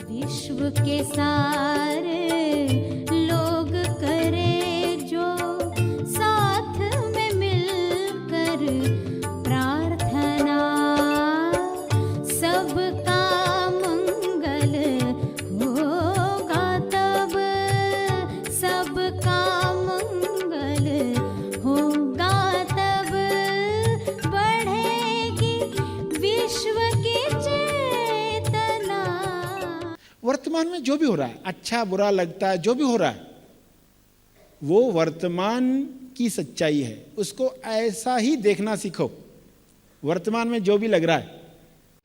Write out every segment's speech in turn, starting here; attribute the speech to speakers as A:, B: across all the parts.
A: विश्व के सारे लोग करे जो साथ में मिलकर प्रार्थना, सबका मंगल होगा तब, सबका मंगल होगा तब, बढ़ेगी विश्व की चेतना।
B: वर्तमान में जो भी हो रहा है, अच्छा बुरा लगता है, जो भी हो रहा है, वो वर्तमान की सच्चाई है। उसको ऐसा ही देखना सीखो, वर्तमान में जो भी लग रहा है।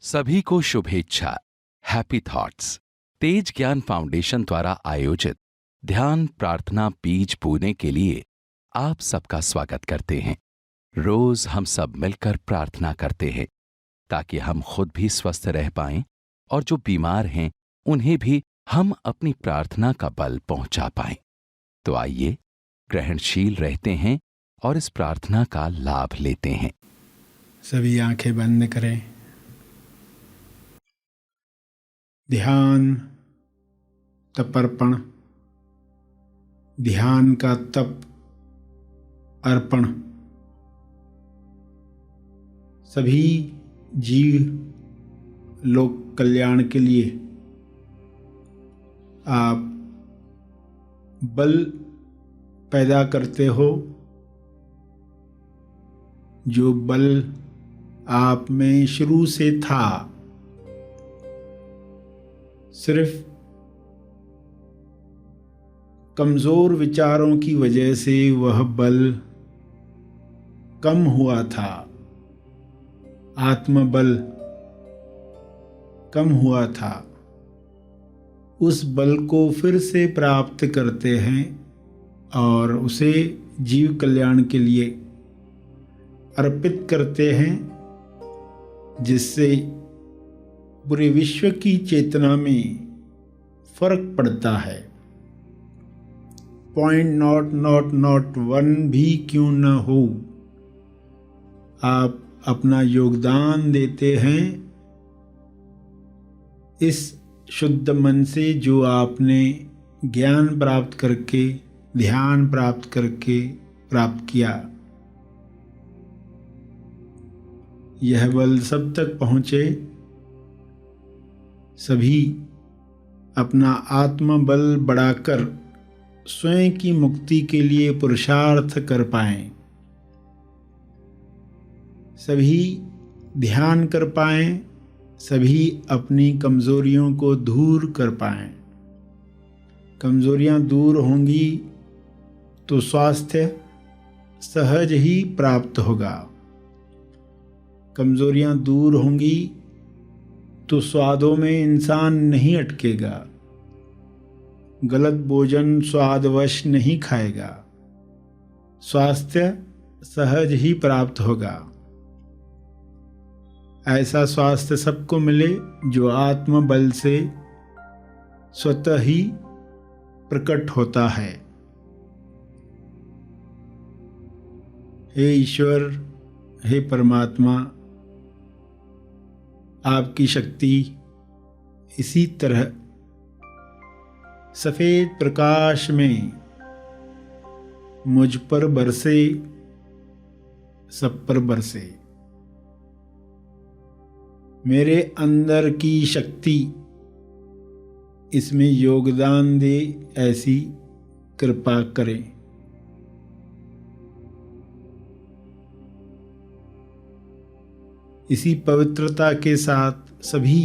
C: सभी को शुभेच्छा। हैप्पी थॉट्स तेज ज्ञान फाउंडेशन द्वारा आयोजित ध्यान प्रार्थना बीज बोने के लिए आप सबका स्वागत करते हैं। रोज हम सब मिलकर प्रार्थना करते हैं ताकि हम खुद भी स्वस्थ रह पाएं और जो बीमार हैं उन्हें भी हम अपनी प्रार्थना का बल पहुंचा पाएं। तो आइए ग्रहणशील रहते हैं और इस प्रार्थना का लाभ लेते हैं।
B: सभी आंखें बंद करें। ध्यान तपर्पण, ध्यान का तप अर्पण। सभी जीव लोक कल्याण के लिए आप बल पैदा करते हो, जो बल आप में शुरू से था। सिर्फ कमजोर विचारों की वजह से वह बल कम हुआ था, आत्मबल कम हुआ था। उस बल को फिर से प्राप्त करते हैं और उसे जीव कल्याण के लिए अर्पित करते हैं, जिससे पूरे विश्व की चेतना में फर्क पड़ता है। पॉइंट नॉट वन भी क्यों न हो, आप अपना योगदान देते हैं इस शुद्ध मन से, जो आपने ज्ञान प्राप्त करके, ध्यान प्राप्त करके प्राप्त किया। यह बल सब तक पहुँचे, सभी अपना आत्मबल बढ़ाकर स्वयं की मुक्ति के लिए पुरुषार्थ कर पाएं, सभी ध्यान कर पाएं, सभी अपनी कमजोरियों को दूर कर पाएं। कमजोरियां दूर होंगी तो स्वास्थ्य सहज ही प्राप्त होगा। कमजोरियां दूर होंगी तो स्वादों में इंसान नहीं अटकेगा, गलत भोजन स्वादवश नहीं खाएगा, स्वास्थ्य सहज ही प्राप्त होगा। ऐसा स्वास्थ्य सबको मिले जो आत्मबल से स्वतः ही प्रकट होता है। हे ईश्वर, हे परमात्मा, आपकी शक्ति इसी तरह सफेद प्रकाश में मुझ पर बरसे, सब पर बरसे। मेरे अंदर की शक्ति इसमें योगदान दे, ऐसी कृपा करें। इसी पवित्रता के साथ सभी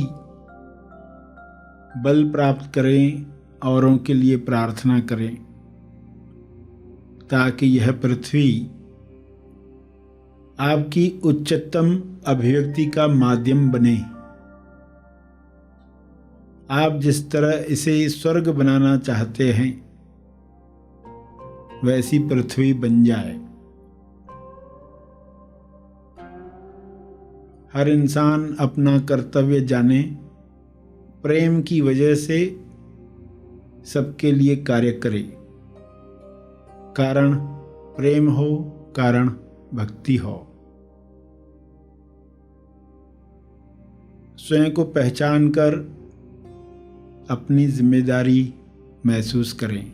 B: बल प्राप्त करें, औरों के लिए प्रार्थना करें, ताकि यह पृथ्वी आपकी उच्चतम अभिव्यक्ति का माध्यम बने। आप जिस तरह इसे स्वर्ग बनाना चाहते हैं, वैसी पृथ्वी बन जाए। हर इंसान अपना कर्तव्य जाने, प्रेम की वजह से सबके लिए कार्य करे। कारण प्रेम हो, कारण भक्ति हो। स्वयं को पहचान कर अपनी जिम्मेदारी महसूस करें।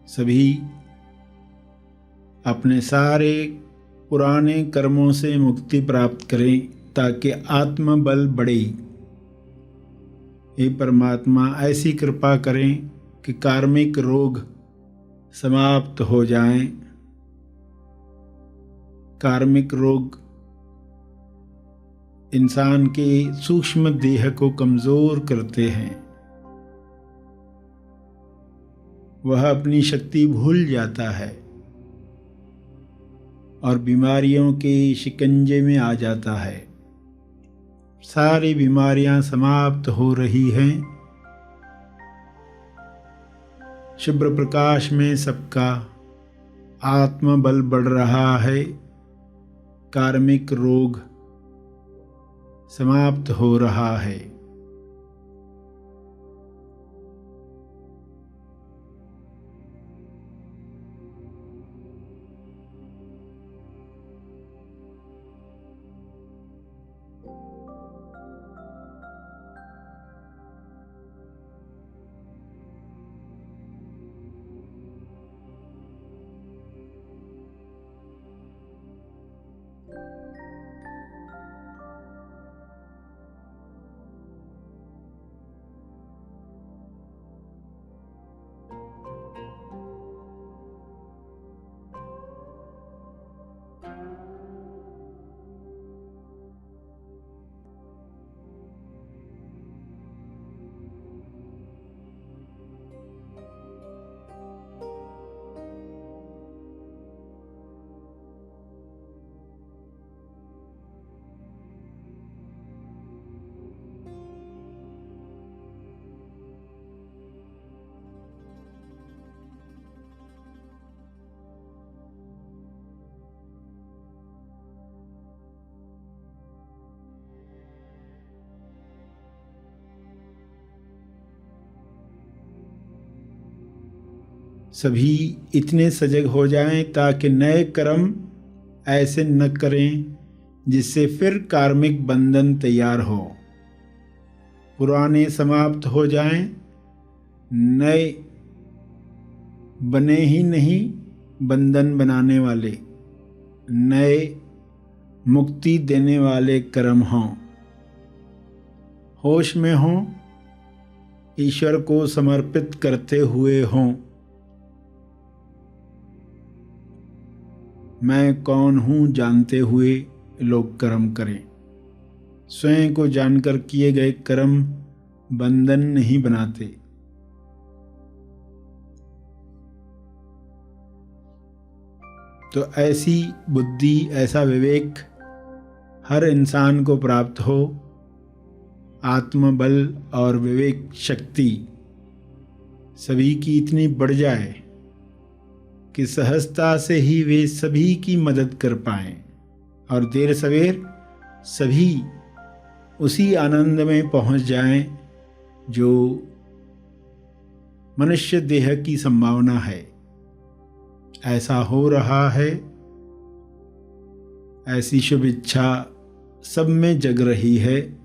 B: सभी अपने सारे पुराने कर्मों से मुक्ति प्राप्त करें ताकि आत्मबल बढ़े। हे परमात्मा, ऐसी कृपा करें कि कार्मिक रोग समाप्त हो जाएं। कार्मिक रोग इंसान के सूक्ष्म देह को कमजोर करते हैं। वह अपनी शक्ति भूल जाता है और बीमारियों के शिकंजे में आ जाता है। सारी बीमारियां समाप्त हो रही हैं। शुभ्र प्रकाश में सबका आत्मबल बढ़ रहा है। कार्मिक रोग समाप्त हो रहा है। सभी इतने सजग हो जाएं ताकि नए कर्म ऐसे न करें जिससे फिर कार्मिक बंधन तैयार हो। पुराने समाप्त हो जाएं, नए बने ही नहीं बंधन बनाने वाले, नए मुक्ति देने वाले कर्म हों। होश में हों, ईश्वर को समर्पित करते हुए हों। मैं कौन हूँ जानते हुए लोग कर्म करें। स्वयं को जानकर किए गए कर्म बंधन नहीं बनाते। तो ऐसी बुद्धि, ऐसा विवेक हर इंसान को प्राप्त हो। आत्मबल और विवेक शक्ति सभी की इतनी बढ़ जाए कि सहजता से ही वे सभी की मदद कर पाएं और देर सवेर सभी उसी आनंद में पहुंच जाएं जो मनुष्य देह की संभावना है। ऐसा हो रहा है। ऐसी शुभ इच्छा सब में जग रही है।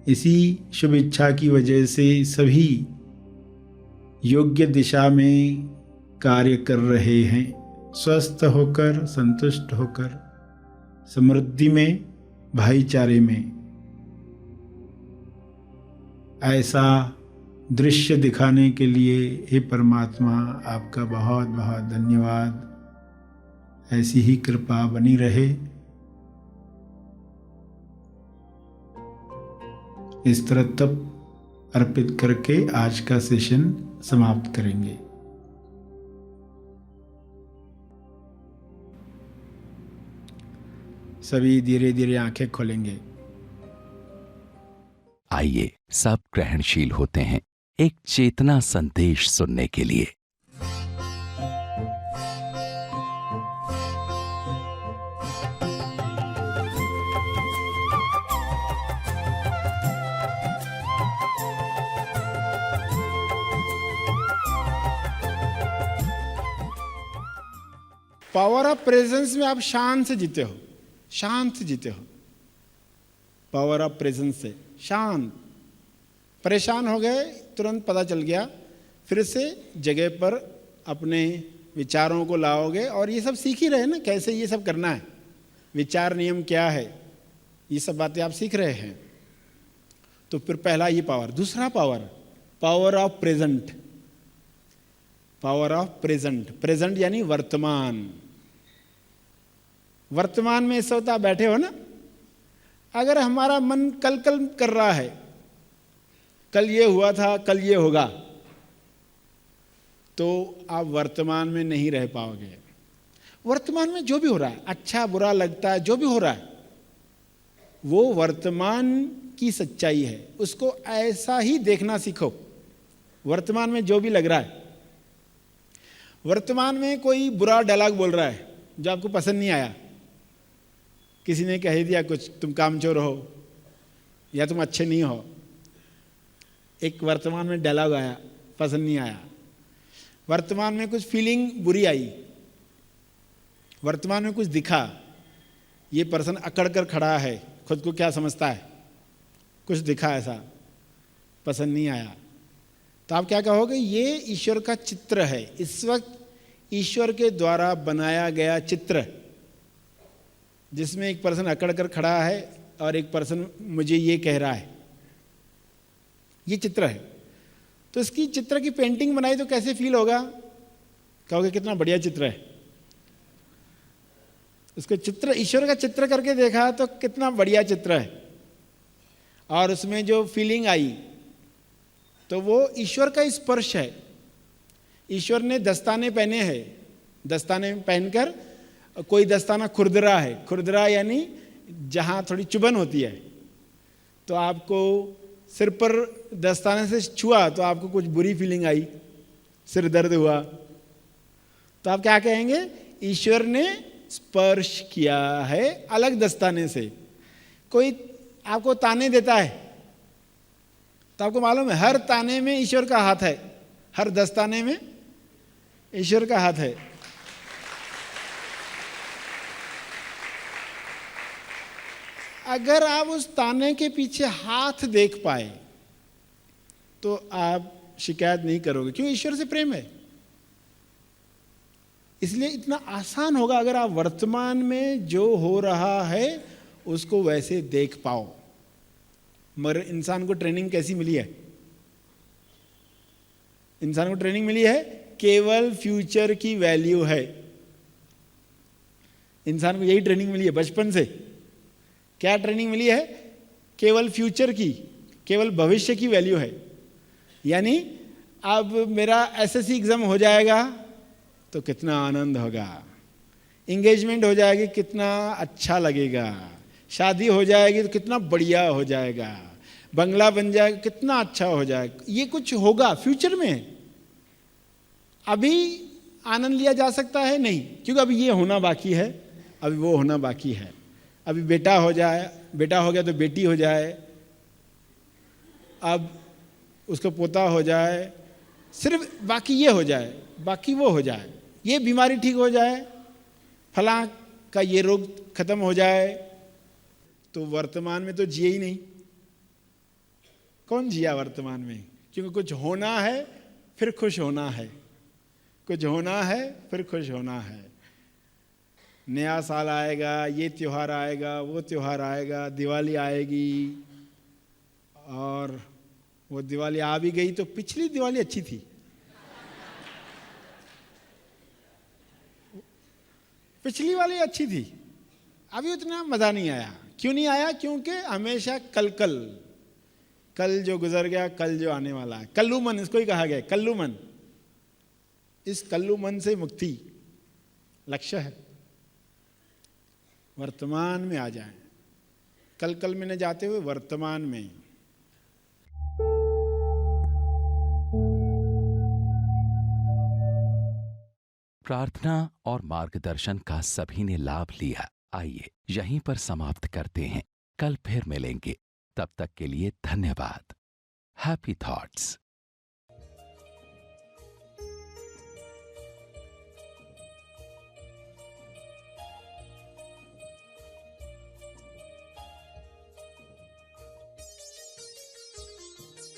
B: इसी शुभ इच्छा की वजह से सभी योग्य दिशा में कार्य कर रहे हैं। स्वस्थ होकर, संतुष्ट होकर, समृद्धि में, भाईचारे में। ऐसा दृश्य दिखाने के लिए हे परमात्मा आपका बहुत बहुत धन्यवाद। ऐसी ही कृपा बनी रहे। इस तरह तब अर्पित करके आज का सेशन समाप्त करेंगे। सभी धीरे धीरे आंखें खोलेंगे।
C: आइए सब ग्रहणशील होते हैं एक चेतना संदेश सुनने के लिए।
B: पावर ऑफ प्रेजेंस में आप शांत से जीते हो, शांत से जीते हो। पावर ऑफ प्रेजेंस से शांत, परेशान हो गए तुरंत पता चल गया, फिर से जगह पर अपने विचारों को लाओगे। और ये सब सीख ही रहे ना, कैसे ये सब करना है, विचार नियम क्या है, ये सब बातें आप सीख रहे हैं। तो फिर पहला ये पावर। दूसरा power, power of present. Power of present, present यानी वर्तमान। वर्तमान में इस वक्त आप बैठे हो ना, अगर हमारा मन कल कल कर रहा है, कल ये हुआ था, कल ये होगा, तो आप वर्तमान में नहीं रह पाओगे। वर्तमान में जो भी हो रहा है, अच्छा बुरा लगता है, जो भी हो रहा है, वो वर्तमान की सच्चाई है, उसको ऐसा ही देखना सीखो। वर्तमान में जो भी लग रहा है, वर्तमान में कोई बुरा डायलॉग बोल रहा है जो आपको पसंद नहीं आया, किसी ने कह दिया कुछ, तुम कामचोर हो या तुम अच्छे नहीं हो, एक वर्तमान में डायलॉग आया, पसंद नहीं आया। वर्तमान में कुछ फीलिंग बुरी आई, वर्तमान में कुछ दिखा, ये पर्सन अकड़ कर खड़ा है, खुद को क्या समझता है, कुछ दिखा ऐसा, पसंद नहीं आया, तो आप क्या कहोगे? ये ईश्वर का चित्र है, इस वक्त ईश्वर के द्वारा बनाया गया चित्र, जिसमें एक पर्सन अकड़ कर खड़ा है और एक पर्सन मुझे ये कह रहा है, ये चित्र है। तो इसकी चित्र की पेंटिंग बनाई तो कैसे फील होगा? कहोगे कितना बढ़िया चित्र है। उसको चित्र, ईश्वर का चित्र करके देखा तो कितना बढ़िया चित्र है, और उसमें जो फीलिंग आई तो वो ईश्वर का स्पर्श है। ईश्वर ने दस्ताने पहने हैं, दस्ताने पहनकर, कोई दस्ताना खुरदरा है, खुरदरा यानी जहाँ थोड़ी चुभन होती है, तो आपको सिर पर दस्ताने से छुआ तो आपको कुछ बुरी फीलिंग आई, सिर दर्द हुआ, तो आप क्या कहेंगे? ईश्वर ने स्पर्श किया है अलग दस्ताने से। कोई आपको ताने देता है तो आपको मालूम है हर ताने में ईश्वर का हाथ है, हर दस्ताने में ईश्वर का हाथ है। अगर आप उस ताने के पीछे हाथ देख पाए तो आप शिकायत नहीं करोगे, क्यों? ईश्वर से प्रेम है। इसलिए इतना आसान होगा अगर आप वर्तमान में जो हो रहा है उसको वैसे देख पाओ। मगर इंसान को ट्रेनिंग कैसी मिली है? इंसान को ट्रेनिंग मिली है केवल फ्यूचर की वैल्यू है। इंसान को यही ट्रेनिंग मिली है बचपन से। क्या ट्रेनिंग मिली है? केवल फ्यूचर की, केवल भविष्य की वैल्यू है। यानी अब मेरा एसएससी एग्जाम हो जाएगा तो कितना आनंद होगा, इंगेजमेंट हो जाएगी कितना अच्छा लगेगा, शादी हो जाएगी तो कितना बढ़िया हो जाएगा, बंगला बन जाएगा कितना अच्छा हो जाएगा। ये कुछ होगा फ्यूचर में, अभी आनंद लिया जा सकता है नहीं, क्योंकि अभी ये होना बाकी है, अभी वो होना बाकी है। अभी बेटा हो जाए, बेटा हो गया तो बेटी हो जाए, अब उसको पोता हो जाए, सिर्फ बाकी ये हो जाए, बाकी वो हो जाए, ये बीमारी ठीक हो जाए, फलां का ये रोग खत्म हो जाए, तो वर्तमान में तो जिए ही नहीं। कौन जिया वर्तमान में? क्योंकि कुछ होना है फिर खुश होना है, कुछ होना है फिर खुश होना है। नया साल आएगा, ये त्योहार आएगा, वो त्योहार आएगा, दिवाली आएगी, और वो दिवाली आ भी गई तो पिछली दिवाली अच्छी थी, पिछली वाली अच्छी थी, अभी उतना मजा नहीं आया। क्यों नहीं आया? क्योंकि हमेशा कल कल, कल जो गुजर गया, कल जो आने वाला है, कल्लू मन इसको ही कहा गया, कल्लू मन। इस कल्लू मन से मुक्ति लक्ष्य है। वर्तमान में आ जाएं, कल कल में न जाते हुए वर्तमान में ही।
C: प्रार्थना और मार्गदर्शन का सभी ने लाभ लिया। आइए यहीं पर समाप्त करते हैं, कल फिर मिलेंगे। तब तक के लिए धन्यवाद। Happy thoughts.